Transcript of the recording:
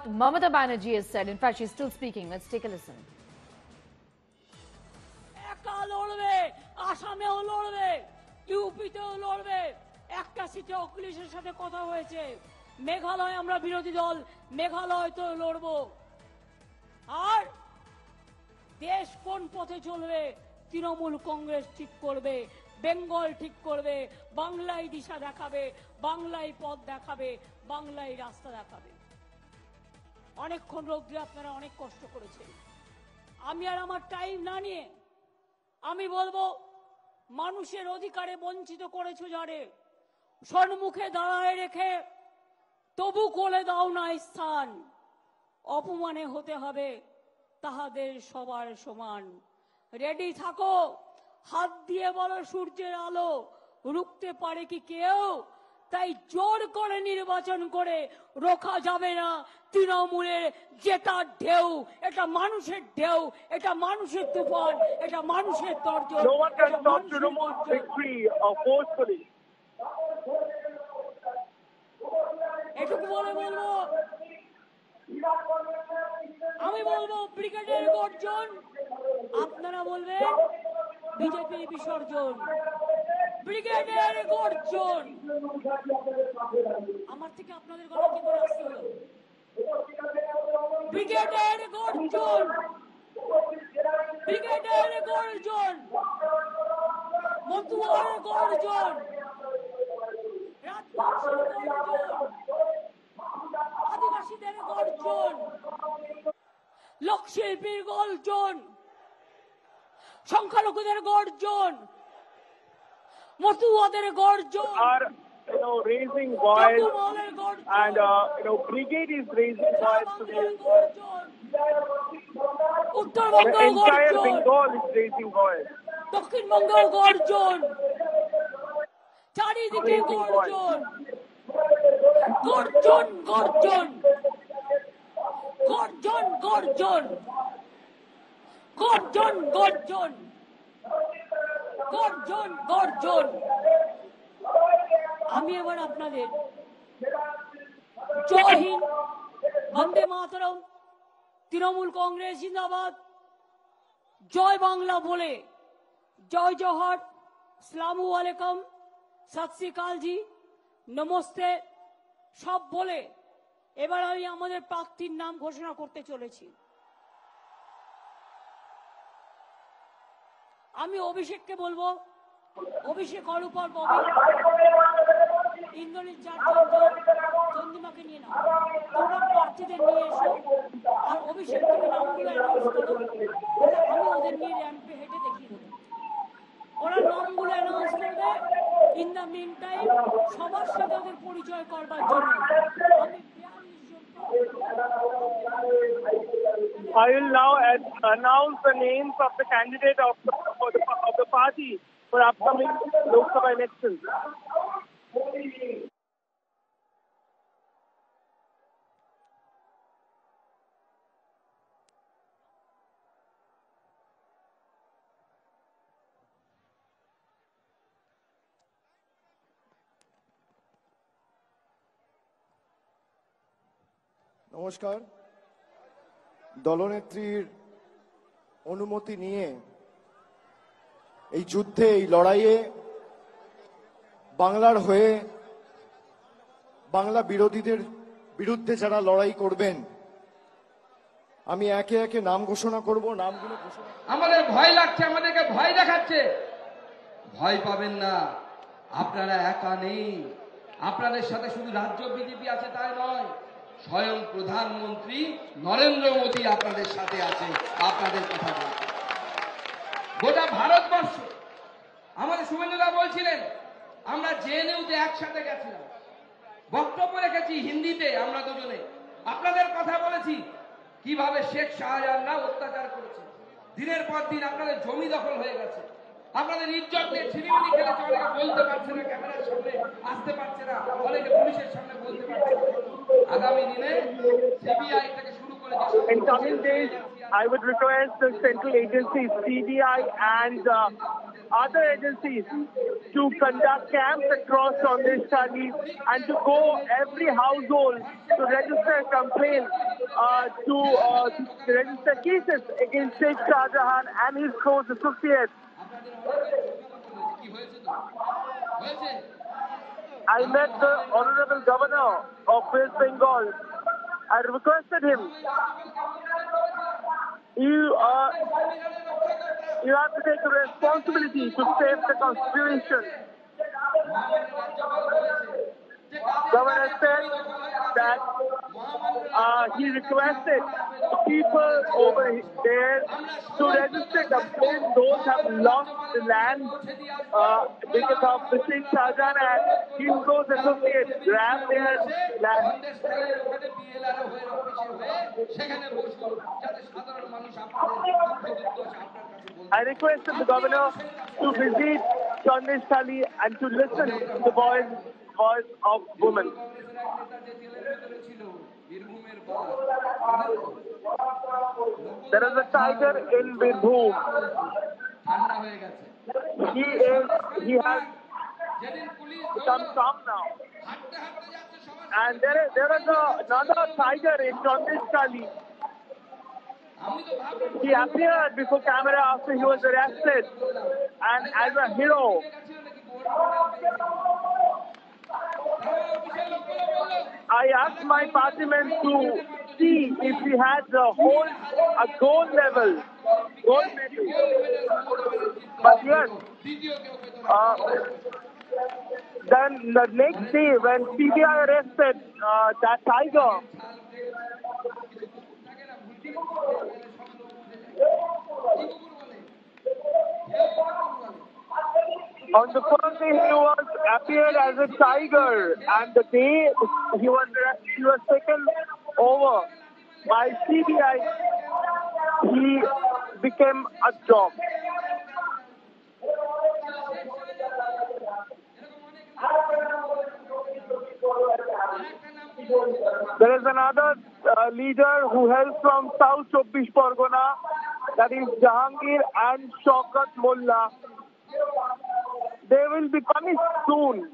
what Mamata Banerjee has said. In fact, she's still speaking. Let's take a listen. একা লড়বে, আসামেও লড়বে, ইউপিতেও লড়বে, একটা সিটে অখিলেশের সাথে কথা হয়েছে। মেঘালয় আমরা বিরোধী দল, মেঘালয় তো লড়বো। আর দেশ কোন পথে চলবে তৃণমূল কংগ্রেস ঠিক করবে, বেঙ্গল ঠিক করবে, বাংলায় দিশা দেখাবে, বাংলায় পথ দেখাবে, বাংলায় রাস্তা দেখাবে। অনেকক্ষণ রোদ্রে আপনারা অনেক কষ্ট করেছেন। আমি আর আমার টাইম না নিয়ে আমি বলবো, মানুষের অধিকারে বঞ্চিত করেছো যারে, সম্মুখে দাঁড়ায় রেখে তবু কোলে দাও না স্থান, অপমানে হতে হবে তাহাদের সবার সমান। রেডি থাকো, হাত দিয়ে বলো সূর্যের আলো রুখতে পারে কি কেউ? তাই জোর করে নির্বাচন করে রোখা যাবে না তৃণমূলের জেতার ঢেউ। এটা মানুষের ঢেউ, এটা মানুষের তুফান, এটা মানুষের তর্জন। No one can stop Trinamool's victory forcefully. এটুকু বলে বলবো, আমি বলবো ব্রিগেডের গর্জন, আপনারা বলবেন বিজেপির বিসর্জন। ব্রিগেডের গর্জন। আমার থেকে আপনাদের গলা কি করে আসতে হলো? ব্রিগেডের গর্জন, ব্রিগেডের গর্জন, মতুয়ার গর্জন, রাজবংশের গর্জন, আদিবাসীদের গর্জন, লোকশিল্পীর গর্জন, সংখ্যালঘুদের গর্জন, মতুয়াদের গর্জন, are raising voice, and brigade is raising voice today. The entire Bengal is raising voice. দক্ষিণবঙ্গের গর্জন, চারিদিকে গর্জন, গর্জন গর্জন, গর্জন গর্জন, গর্জন গর্জন, গর্জন গর্জন। আমি এবার আপনাদের জয় হিন্দ, বন্দে মাতরম, তৃণমূল কংগ্রেস জিন্দাবাদ, জয় বাংলা বলে, জয় জোহর, আসসালামু আলাইকুম, সত শ্রী আকাল জি, নমস্তে সব বলে এবার আমি আমাদের প্রার্থীর নাম ঘোষণা করতে চলেছি। আমি অভিষেককে বলবো, অভিষেক অরূপর ববি, ইন্দ্রনীল চাট্টোপাধ্যায়, চন্দ্রিমাকে নিয়ে নাও, তোমরা প্রার্থীদের নিয়ে এসো। আর অভিষেক তুমি নামগুলো অ্যানাউন্স করো, আমি ওদের নিয়ে র্যাম্পে হেঁটে দেখিয়ে দেবো। ওরা নামগুলো অ্যানাউন্স করবে। ইন দ্য মিন টাইম সবার সাথে ওদের পরিচয় করবার জন্য আমি I will now announce the names of the candidate of the party for upcoming Lok Sabha elections. নমস্কার। দলনেত্রীর অনুমতি নিয়ে এই যুদ্ধে, এই লড়াইয়ে বাংলার হয়ে বাংলা বিরোধীদের বিরুদ্ধে যারা লড়াই করবেন, আমি একে একে নাম ঘোষণা করব। নামগুলো ঘোষণা, আমাদের ভয় লাগছে, আমাদেরকে ভয় দেখাচ্ছে। ভয় পাবেন না, আপনারা একা নেই। আপনাদের সাথে শুধু রাজ্য বিজেপি আছে তাই নয়, স্বয়ং প্রধানমন্ত্রী নরেন্দ্র মোদী আপনাদের সাথে আছে। আপনাদের কথা বলতে গোটা ভারতবর্ষ, আমাদের শুভেন্দুদা বলছিলেন আমরা জেএনইউতে একসাথে গেছিলাম, বক্তব্য রেখেছি হিন্দিতে, আমরা দুজনে আপনাদের কথা বলেছি কিভাবে শেখ শাহজাহানরা অত্যাচার করেছে। দিনের পর দিন আপনাদের জমি দখল হয়ে গেছে, আপনাদের ইজ্জত নিয়ে ছিনিমিনি খেলেছে। অনেকে বলতে পারছে না, ক্যামেরার সামনে আসতে পারছে না, অনেকে পুলিশের সামনে বলতে পারছে না। আগামী দিনে সিবিআই থেকে শুরু করে In coming days, I would request the central agencies, CBI and other agencies to conduct camps across Chandigarh and to go every household to register a complaint, to register cases against Sheikh Shah Jahan and his close associates. কি হয়েছে তো হয়েছে I met the Honorable Governor of West Bengal. I requested him, you have to take a responsibility to save the constitution. Governor said that he requested people over there to register complaints. Those have lost the land because of the Sheikh Shah Jahan and his close associates grab their land. I requested the governor to visit Chandigarh and to listen to the voice of women. There is a tiger in Birbhum. He has become calm now. And there is another tiger in Chandigarh. He appeared before camera after he was arrested and as a hero. I asked my partymen to see if he had a gold medal. But yes, then the next day when CBI arrested that tiger, on the first day he was appeared as a tiger, and the day he was taken over by CBI, he became a dog. There is another leader who hails from South Chobbish Pargona, that is Jahangir and Shaukat Mullah. They will be punished soon